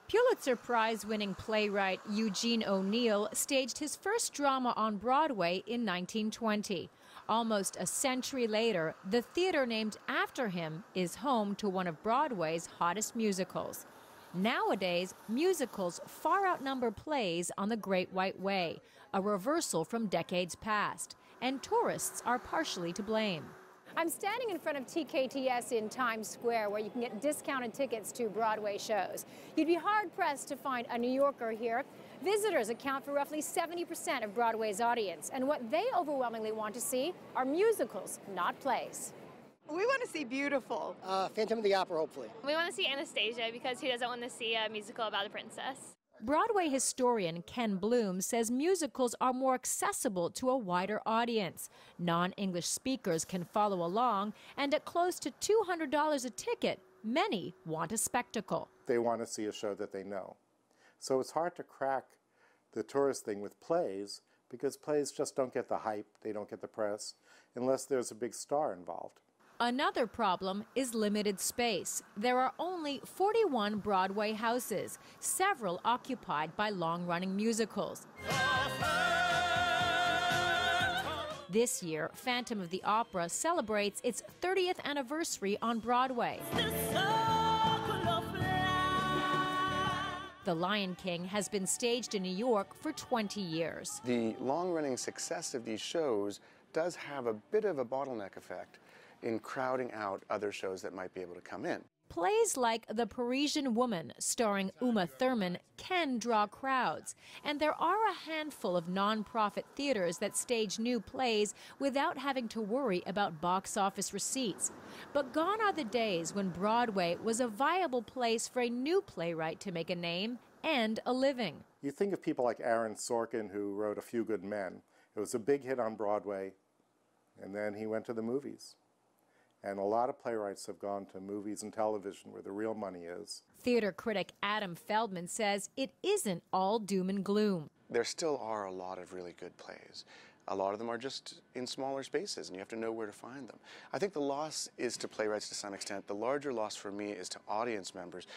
Pulitzer Prize-winning playwright Eugene O'Neill staged his first drama on Broadway in 1920. Almost a century later, the theater named after him is home to one of Broadway's hottest musicals. Nowadays, musicals far outnumber plays on the Great White Way, a reversal from decades past, and tourists are partially to blame. I'm standing in front of TKTS in Times Square, where you can get discounted tickets to Broadway shows. You'd be hard-pressed to find a New Yorker here. Visitors account for roughly 70% of Broadway's audience, and what they overwhelmingly want to see are musicals, not plays. We want to see Beautiful. Phantom of the Opera, hopefully. We want to see Anastasia because who doesn't want to see a musical about a princess? Broadway historian Ken Bloom says musicals are more accessible to a wider audience. Non-English speakers can follow along, and at close to $200 a ticket, many want a spectacle. They want to see a show that they know. So it's hard to crack the tourist thing with plays, because plays just don't get the hype, they don't get the press, unless there's a big star involved. Another problem is limited space. There are only 41 Broadway houses, several occupied by long-running musicals. This year, Phantom of the Opera celebrates its 30th anniversary on Broadway. The Lion King has been staged in New York for 20 years. The long-running success of these shows does have a bit of a bottleneck effect in crowding out other shows that might be able to come in. Plays like The Parisian Woman, starring Uma Thurman, can draw crowds. And there are a handful of non-profit theaters that stage new plays without having to worry about box office receipts. But gone are the days when Broadway was a viable place for a new playwright to make a name and a living. You think of people like Aaron Sorkin, who wrote A Few Good Men. It was a big hit on Broadway, and then he went to the movies. And a lot of playwrights have gone to movies and television where the real money is. Theater critic Adam Feldman says it isn't all doom and gloom. There still are a lot of really good plays. A lot of them are just in smaller spaces, and you have to know where to find them. I think the loss is to playwrights to some extent. The larger loss for me is to audience members,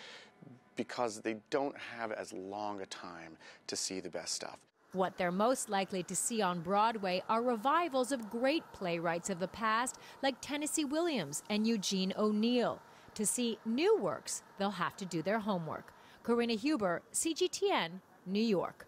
because they don't have as long a time to see the best stuff. What they're most likely to see on Broadway are revivals of great playwrights of the past, like Tennessee Williams and Eugene O'Neill. To see new works, they'll have to do their homework. Corinna Huber, CGTN, New York.